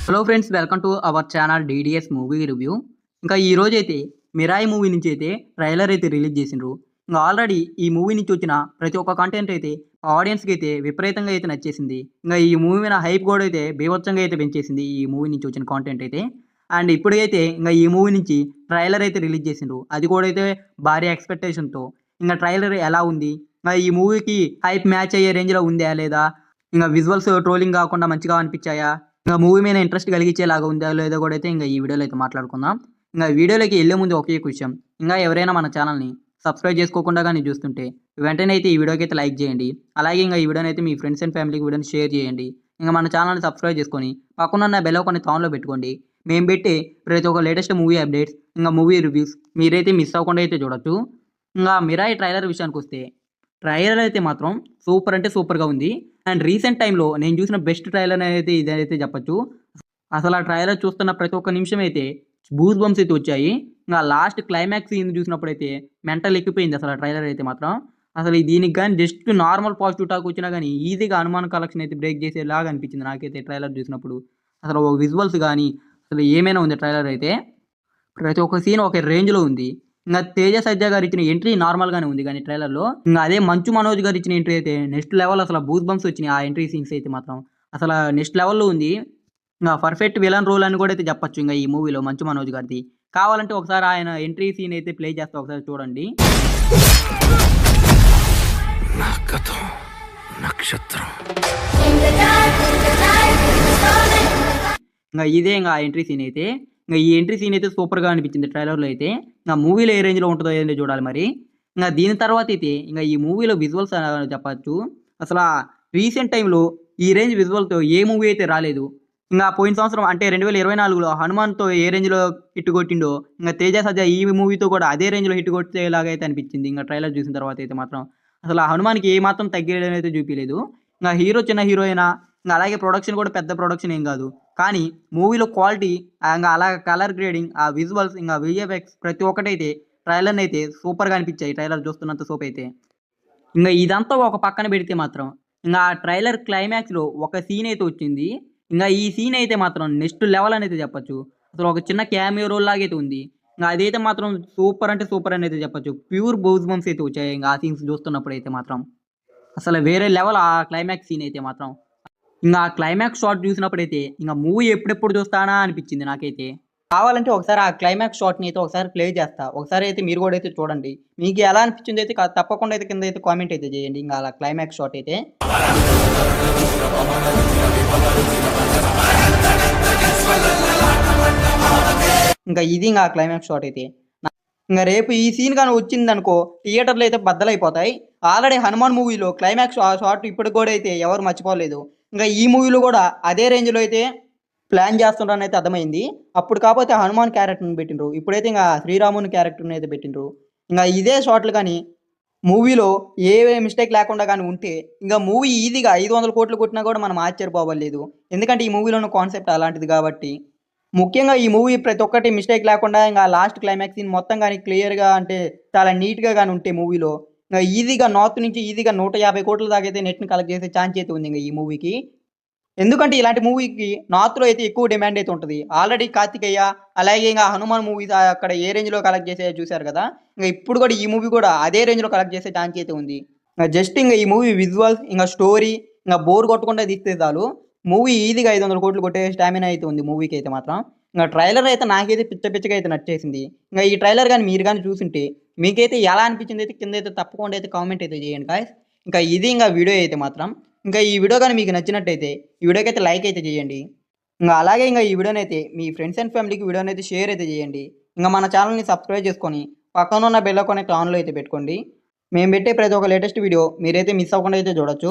Hello friends, welcome to our channel DDS movie review. ఇంకా ఈ రోజైతే మిరాయి మూవీ నుంచి అయితే ట్రైలర్ అయితే రిలీజ్ చేసిండ్రు. ఇంకా ఆల్రెడీ ఈ మూవీ నుంచి వచ్చిన ప్రతి ఒక్క కంటెంట్ అయితే ఆడియన్స్కి అయితే విపరీతంగా అయితే నచ్చేసింది. ఇంకా ఈ మూవీ మీద హైప్ కూడా అయితే బీభత్సంగా అయితే పెంచేసింది ఈ మూవీ నుంచి వచ్చిన కాంటెంట్ అయితే. అండ్ ఇప్పుడైతే ఇంకా ఈ మూవీ నుంచి ట్రైలర్ అయితే రిలీజ్ చేసిండ్రు. అది కూడా అయితే భారీ ఎక్స్పెక్టేషన్తో. ఇంకా ట్రైలర్ ఎలా ఉంది, ఇంకా ఈ మూవీకి హైప్ మ్యాచ్ అయ్యే రేంజ్లో ఉందా లేదా, ఇంకా విజువల్స్ ట్రోలింగ్ కాకుండా మంచిగా అనిపించాయా, ఇంకా మూవీ మీద ఇంట్రెస్ట్ కలిగించేలాగా ఉందా లేదో కూడా అయితే ఇంకా ఈ వీడియోలో అయితే మాట్లాడుకుందాం. ఇంకా వీడియోలోకి వెళ్ళే ముందు ఒకే విషయం, ఇంకా ఎవరైనా మన ఛానల్ని సబ్స్క్రైబ్ చేసుకోకుండా కానీ చూస్తుంటే వెంటనే అయితే ఈ వీడియోకి అయితే లైక్ చేయండి. అలాగే ఇంకా ఈ వీడియోని అయితే మీ ఫ్రెండ్స్ అండ్ ఫ్యామిలీకి వీడియోని షేర్ చేయండి. ఇంకా మన ఛానల్ని సబ్స్క్రైబ్ చేసుకొని పక్కన బెల్ ఐకాన్ని ఆన్లో పెట్టుకోండి. మేము పెట్టే ప్రతి ఒక్క లేటెస్ట్ మూవీ అప్డేట్స్, ఇంకా మూవీ రివ్యూస్ మీరైతే మిస్ అవ్వకుండా అయితే చూడొచ్చు. ఇంకా మిరాయి ట్రైలర్ విషయానికి వస్తే ట్రైలర్ అయితే మాత్రం సూపర్ అంటే సూపర్గా ఉంది. అండ్ రీసెంట్ టైంలో నేను చూసిన బెస్ట్ ట్రైలర్ అయితే ఇదైతే చెప్పచ్చు. అసలు ఆ ట్రైలర్ చూస్తున్న ప్రతి ఒక్క నిమిషం అయితే బూస్ బంప్స్ అయితే వచ్చాయి. ఇంకా లాస్ట్ క్లైమాక్స్ సీన్ చూసినప్పుడు అయితే మెంటల్ ఎక్కిపోయింది అసలు ఆ ట్రైలర్ అయితే మాత్రం. అసలు దీనికి కానీ జస్ట్ నార్మల్ పాజిటివ్ టాక్ వచ్చినా కానీ ఈజీగా హనుమాన్ కలెక్షన్ అయితే బ్రేక్ చేసేలాగా అనిపించింది నాకైతే ట్రైలర్ చూసినప్పుడు. అసలు విజువల్స్ కానీ అసలు ఏమైనా ఉంది ట్రైలర్ అయితే. ప్రతి ఒక్క సీన్ ఒక రేంజ్లో ఉంది. ఇంకా తేజ సజ్జా గారు ఇచ్చిన ఎంట్రీ నార్మల్గానే ఉంది కానీ ట్రైలర్లో, ఇంకా అదే మంచు మనోజ్ గారు ఇచ్చిన ఎంట్రీ అయితే నెక్స్ట్ లెవెల్. అసలు బూస్ బంప్స్ వచ్చినాయి ఆ ఎంట్రీ సీన్స్ అయితే మాత్రం అసలు నెక్స్ట్ లెవెల్లో ఉంది. ఇంకా పర్ఫెక్ట్ విలన్ రోల్ అని కూడా అయితే చెప్పచ్చు ఇంకా ఈ మూవీలో మంచు మనోజ్ గారిది. కావాలంటే ఒకసారి ఆయన ఎంట్రీ సీన్ అయితే ప్లే చేస్తా, ఒకసారి చూడండి. ఇంకా ఇదే ఇంకా ఎంట్రీ సీన్ అయితే. ఇంకా ఈ ఎంట్రీ సీన్ అయితే సూపర్గా అనిపించింది ట్రైలర్లో అయితే. ఇంకా మూవీలో ఏ రేంజ్లో ఉంటుందో ఏంటో చూడాలి మరి. ఇంకా దీని తర్వాత అయితే ఇంకా ఈ మూవీలో విజువల్స్ చెప్పచ్చు. అసలు రీసెంట్ టైంలో ఈ రేంజ్ విజువల్తో ఏ మూవీ అయితే రాలేదు. ఇంకా పోయిన సంవత్సరం అంటే 2024లో హనుమాన్తో ఏ రేంజ్లో హిట్ కొట్టిండో, ఇంకా తేజ సజ్జా ఈ మూవీతో కూడా అదే రేంజ్లో హిట్ కొట్టేలాగా అయితే అనిపించింది. ఇంకా ట్రైలర్ చూసిన తర్వాత అయితే మాత్రం అసలు ఆ హనుమాన్కి ఏ మాత్రం తగ్గేయడం అయితే చూపించలేదు. ఇంకా హీరో చిన్న హీరో అయినా, ఇంకా అలాగే ప్రొడక్షన్ కూడా పెద్ద ప్రొడక్షన్ ఏం కాదు. కానీ మూవీలో క్వాలిటీ, ఇంకా అలాగే కలర్ గ్రేడింగ్, ఆ విజువల్స్, ఇంకా విఎఫ్ఎక్స్ ప్రతి ఒక్కటైతే ట్రైలర్ని అయితే సూపర్గా అనిపించాయి ట్రైలర్ చూస్తున్నంత సూప్ అయితే. ఇంకా ఇదంతా ఒక పక్కన పెడితే మాత్రం ఇంకా ఆ ట్రైలర్ క్లైమాక్స్లో ఒక సీన్ అయితే వచ్చింది. ఇంకా ఈ సీన్ అయితే మాత్రం నెక్స్ట్ లెవెల్ అని అయితే చెప్పచ్చు. అసలు ఒక చిన్న క్యామియో రోల్ లాగా అయితే ఉంది. ఇంకా అదైతే మాత్రం సూపర్ అంటే సూపర్ అని అయితే చెప్పచ్చు. ప్యూర్ బౌజ్ బంప్స్ అయితే వచ్చాయి ఇంకా ఆ సీన్స్ చూస్తున్నప్పుడు అయితే మాత్రం. అసలు వేరే లెవెల్ ఆ క్లైమాక్స్ సీన్ అయితే మాత్రం. ఇంకా ఆ క్లైమాక్స్ షాట్ చూసినప్పుడైతే ఇంకా మూవీ ఎప్పుడెప్పుడు చూస్తానా అనిపించింది నాకైతే. కావాలంటే ఒకసారి ఆ క్లైమాక్స్ షాట్ని అయితే ఒకసారి ప్లే చేస్తా, ఒకసారి అయితే మీరు కూడా అయితే చూడండి. మీకు ఎలా అనిపించింది అయితే తప్పకుండా అయితే కింద అయితే కామెంట్ అయితే చేయండి. ఇంకా అలా క్లైమాక్స్ షాట్ అయితే ఇంకా ఇది ఇంకా క్లైమాక్స్ షాట్ అయితే. ఇంకా రేపు ఈ సీన్ కానీ వచ్చిందనుకో థియేటర్లో అయితే బద్దలైపోతాయి. ఆల్రెడీ హనుమాన్ మూవీలో క్లైమాక్స్ షాట్ ఇప్పటికి కూడా అయితే ఎవరు మర్చిపోలేదు. ఇంకా ఈ మూవీలో కూడా అదే రేంజ్లో అయితే ప్లాన్ చేస్తుండ్రని అయితే అర్థమైంది. అప్పుడు కాకపోతే హనుమాన్ క్యారెక్టర్ని పెట్టిండ్రు, ఇప్పుడైతే ఇంకా శ్రీరాముని క్యారెక్టర్ని అయితే పెట్టిండ్రు. ఇంకా ఇదే షాట్లు కానీ మూవీలో ఏ మిస్టేక్ లేకుండా కానీ ఉంటే ఇంకా మూవీ ఈజీగా 500 కోట్లు కొట్టినా కూడా మనం ఆశ్చర్యపోవలేదు. ఎందుకంటే ఈ మూవీలోని కాన్సెప్ట్ అలాంటిది కాబట్టి. ముఖ్యంగా ఈ మూవీ ప్రతి ఒక్కటి మిస్టేక్ లేకుండా ఇంకా లాస్ట్ క్లైమాక్స్ సీన్ మొత్తం కానీ క్లియర్గా అంటే చాలా నీట్గా కానీ ఉంటే మూవీలో ఇంకా ఈజీగా నార్త్ నుంచి ఈజీగా 150 కోట్ల దాకా అయితే నెట్ని కలెక్ట్ చేసే ఛాన్స్ అయితే ఉంది ఇంకా ఈ మూవీకి. ఎందుకంటే ఇలాంటి మూవీకి నార్త్లో అయితే ఎక్కువ డిమాండ్ అయితే ఉంటుంది. ఆల్రెడీ కార్తికేయ అలాగే ఇంకా హనుమాన్ మూవీస్ అక్కడ ఏ రేంజ్లో కలెక్ట్ చేసే చూశారు కదా. ఇంకా ఇప్పుడు కూడా ఈ మూవీ కూడా అదే రేంజ్లో కలెక్ట్ చేసే ఛాన్స్ అయితే ఉంది. ఇంకా జస్ట్ ఇంకా ఈ మూవీ విజువల్స్, ఇంకా స్టోరీ, ఇంకా బోర్ కొట్టకుండా తీస్తే చాలు మూవీ ఈజీగా 500 కోట్లు కొట్టే స్టామినా అయితే ఉంది మూవీకి అయితే మాత్రం. ఇంకా ట్రైలర్ అయితే నాకైతే పిచ్చగా అయితే నచ్చేసింది. ఇంకా ఈ ట్రైలర్ కానీ మీరు కానీ చూసింటే మీకైతే ఎలా అనిపించింది అయితే కింద అయితే తప్పకుండా అయితే కామెంట్ అయితే చేయండి గాయ్స్. ఇంకా ఇది ఇంకా వీడియో అయితే మాత్రం. ఇంకా ఈ వీడియో కానీ మీకు నచ్చినట్టయితే ఈ వీడియోకి అయితే లైక్ అయితే చేయండి. ఇంకా అలాగే ఇంకా ఈ వీడియోని అయితే మీ ఫ్రెండ్స్ అండ్ ఫ్యామిలీకి వీడియోని అయితే షేర్ అయితే చేయండి. ఇంకా మన ఛానల్ని సబ్స్క్రైబ్ చేసుకొని పక్కన ఉన్న బెల్ ఐకాన్ అయితే ఆన్లో అయితే పెట్టుకోండి. మేము పెట్టే ప్రతి ఒక్క లేటెస్ట్ వీడియో మీరైతే మిస్ అవ్వకుండా అయితే చూడొచ్చు.